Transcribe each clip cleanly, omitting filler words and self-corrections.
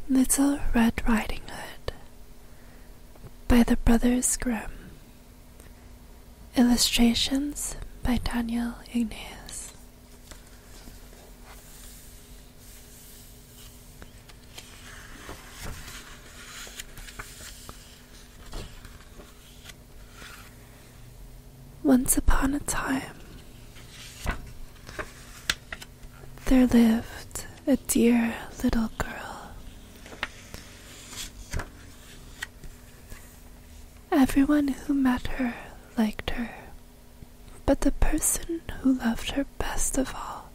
Little Red Riding Hood by the Brothers Grimm. Illustrations by Daniel Ignace. Once upon a time, there lived a dear little girl. Everyone who met her liked her, but the person who loved her best of all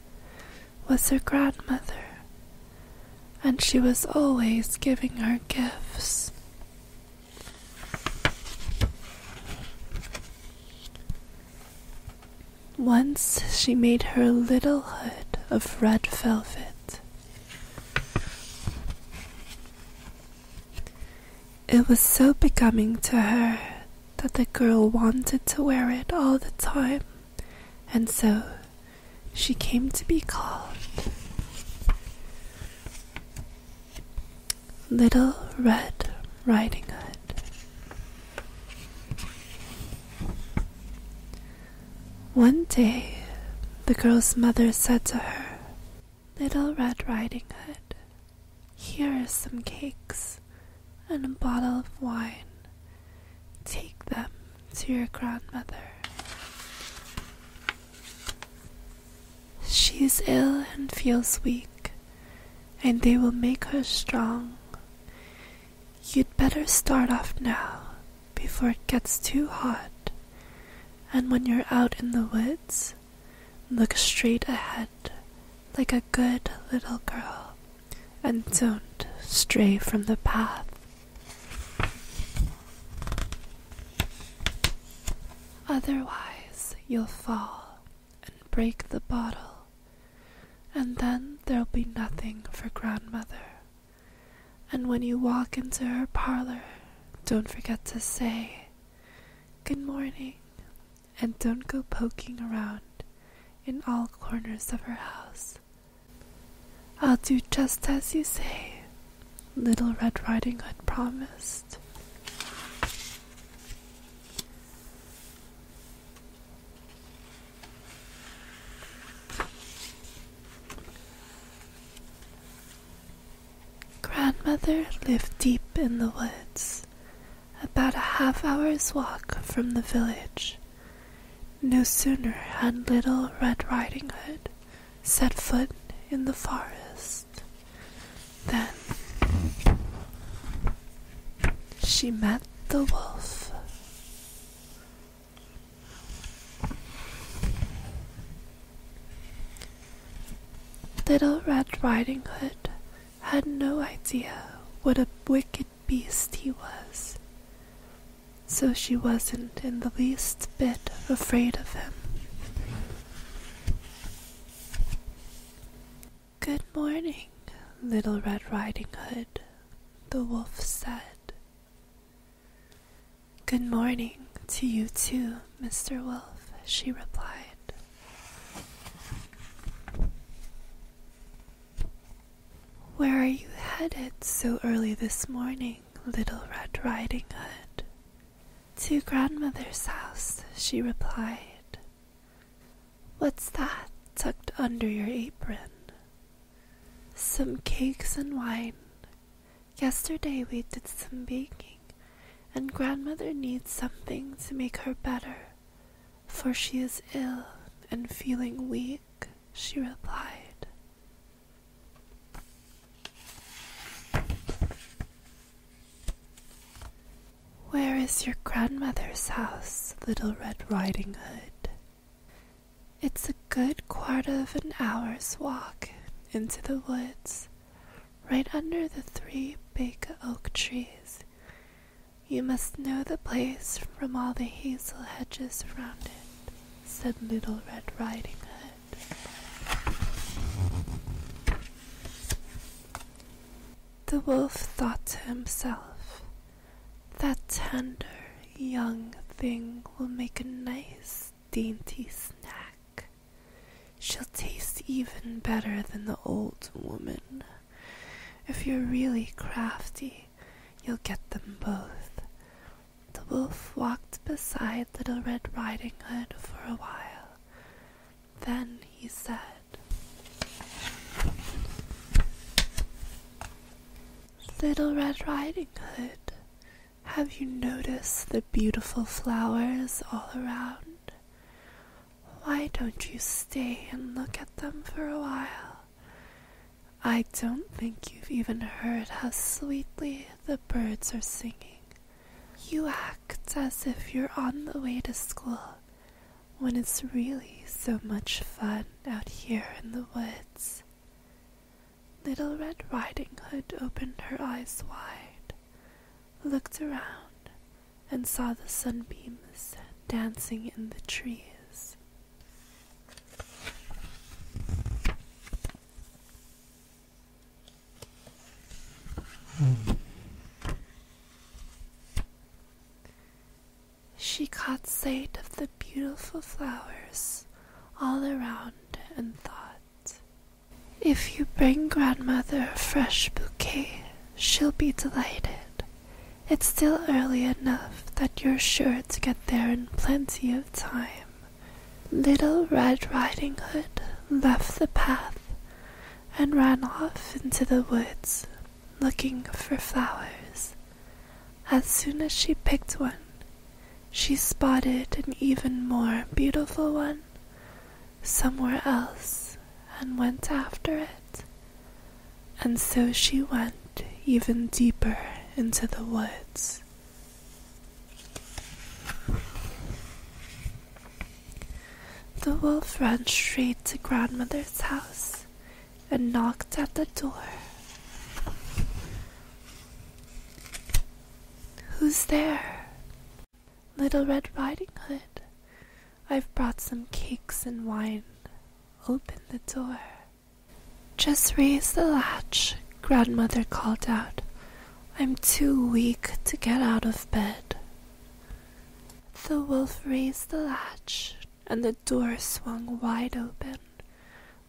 was her grandmother, and she was always giving her gifts. Once she made her a little hood of red velvet. It was so becoming to her that the girl wanted to wear it all the time, and so she came to be called Little Red Riding Hood. One day, the girl's mother said to her, "Little Red Riding Hood, here are some cakes and a bottle of wine. Take them to your grandmother. She's ill and feels weak, and they will make her strong. You'd better start off now before it gets too hot, and when you're out in the woods, look straight ahead like a good little girl, and don't stray from the path. Otherwise, you'll fall and break the bottle, and then there'll be nothing for grandmother. And when you walk into her parlor, don't forget to say, 'Good morning,' and don't go poking around in all corners of her house. I'll do just as you say," Little Red Riding Hood promised. Grandmother lived deep in the woods, about a half-hour's walk from the village. No sooner had Little Red Riding Hood set foot in the forest than she met the wolf. Little Red Riding Hood had no idea what a wicked beast he was, so she wasn't in the least bit afraid of him. "Good morning, Little Red Riding Hood," the wolf said. "Good morning to you too, Mr. Wolf," she replied. "Where are you headed so early this morning, Little Red Riding Hood?" "To grandmother's house," she replied. "What's that tucked under your apron?" "Some cakes and wine. Yesterday we did some baking, and grandmother needs something to make her better, for she is ill and feeling weak," she replied. "Where is your grandmother's house, Little Red Riding Hood?" "It's a good quarter of an hour's walk into the woods, right under the 3 big oak trees. You must know the place from all the hazel hedges around it," said Little Red Riding Hood. The wolf thought to himself, "That tender, young thing will make a nice, dainty snack. She'll taste even better than the old woman. If you're really crafty, you'll get them both. The wolf walked beside Little Red Riding Hood for a while. Then he said, Little Red Riding Hood, have you noticed the beautiful flowers all around? Why don't you stay and look at them for a while? I don't think you've even heard how sweetly the birds are singing. You act as if you're on the way to school, when it's really so much fun out here in the woods. Little Red Riding Hood opened her eyes wide, looked around, and saw the sunbeams dancing in the trees. She caught sight of the beautiful flowers all around and thought, if you bring Grandmother a fresh bouquet, she'll be delighted. It's still early enough that you're sure to get there in plenty of time. Little Red Riding Hood left the path and ran off into the woods, looking for flowers. As soon as she picked one, she spotted an even more beautiful one somewhere else and went after it. And so she went even deeper into the woods. The wolf ran straight to Grandmother's house and knocked at the door. Who's there? Little Red Riding Hood. I've brought some cakes and wine. Open the door. Just raise the latch, Grandmother called out. I'm too weak to get out of bed. The wolf raised the latch, and the door swung wide open.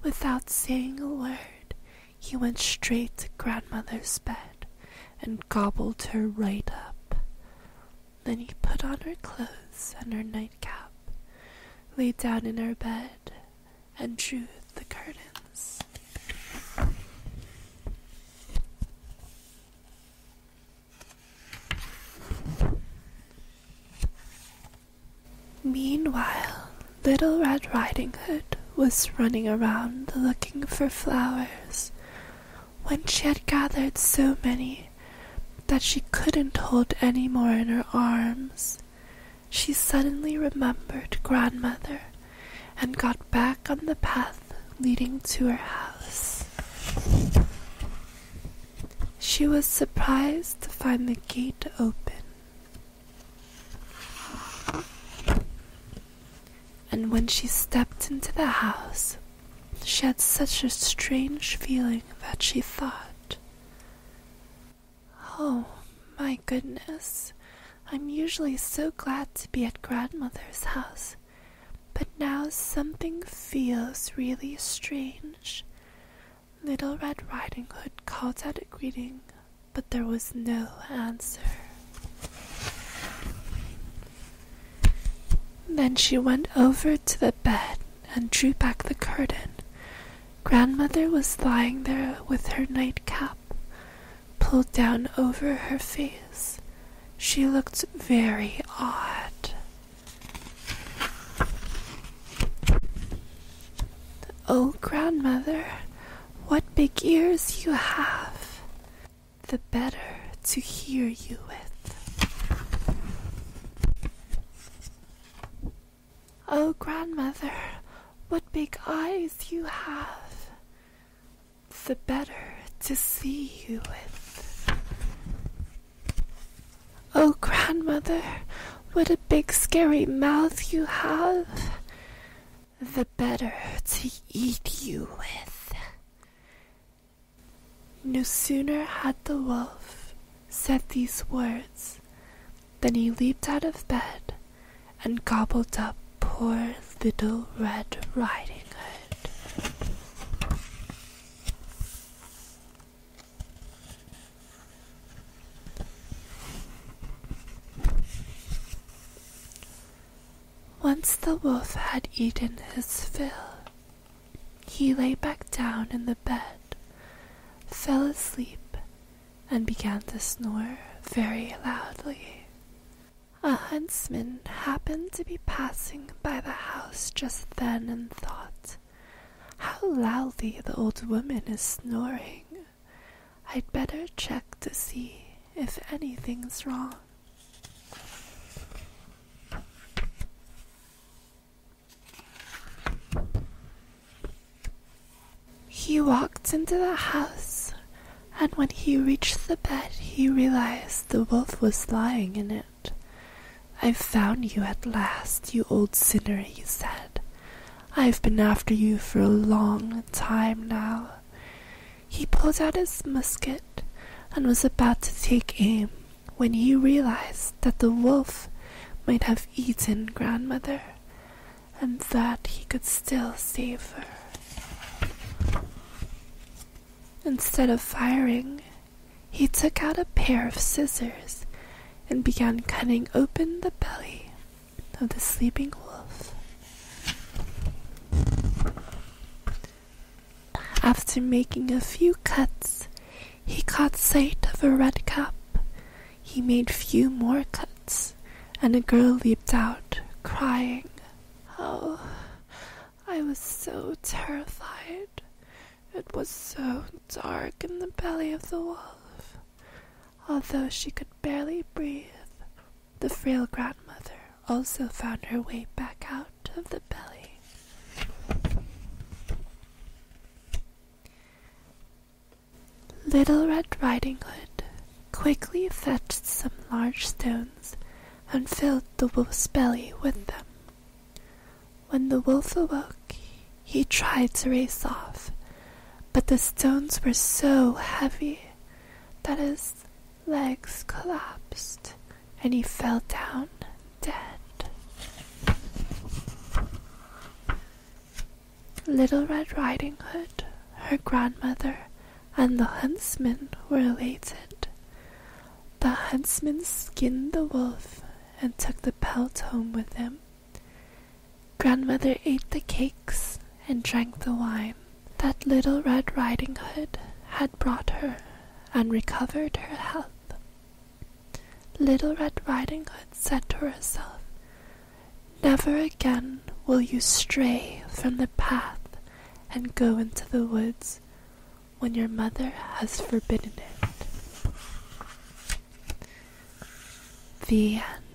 Without saying a word, he went straight to Grandmother's bed and gobbled her right up. Then he put on her clothes and her nightcap, lay down in her bed, and drew the curtains. Meanwhile, Little Red Riding Hood was running around looking for flowers. When she had gathered so many that she couldn't hold any more in her arms, she suddenly remembered Grandmother and got back on the path leading to her house. She was surprised to find the gate open. And when she stepped into the house, she had such a strange feeling that she thought, oh, my goodness, I'm usually so glad to be at Grandmother's house, but now something feels really strange. Little Red Riding Hood called out a greeting, but there was no answer. Then she went over to the bed and drew back the curtain. Grandmother was lying there with her nightcap pulled down over her face. She looked very odd. Oh, Grandmother, what big ears you have! The better to hear you with. Oh, Grandmother, what big eyes you have! The better to see you with. Oh, Grandmother, what a big scary mouth you have! The better to eat you with. No sooner had the wolf said these words than he leaped out of bed and gobbled up poor Little Red Riding Hood. Once the wolf had eaten his fill, he lay back down in the bed, fell asleep, and began to snore very loudly. A huntsman happened to be passing by the house just then and thought, "How loudly the old woman is snoring. I'd better check to see if anything's wrong." He walked into the house, and when he reached the bed, he realized the wolf was lying in it. "I've found you at last, you old sinner," he said. "I've been after you for a long time now." He pulled out his musket and was about to take aim when he realized that the wolf might have eaten grandmother, and that he could still save her. Instead of firing, he took out a pair of scissors and began cutting open the belly of the sleeping wolf. After making a few cuts, he caught sight of a red cup. He made few more cuts, and a girl leaped out, crying, "Oh, I was so terrified. It was so dark in the belly of the wolf." Although she could barely breathe, the frail grandmother also found her way back out of the belly. Little Red Riding Hood quickly fetched some large stones and filled the wolf's belly with them. When the wolf awoke, he tried to race off, but the stones were so heavy that his legs collapsed and he fell down dead. Little Red Riding Hood, her grandmother, and the huntsman were elated. The huntsman skinned the wolf and took the pelt home with him. Grandmother ate the cakes and drank the wine that Little Red Riding Hood had brought her and recovered her health. Little Red Riding Hood said to herself, "Never again will you stray from the path and go into the woods when your mother has forbidden it." The end.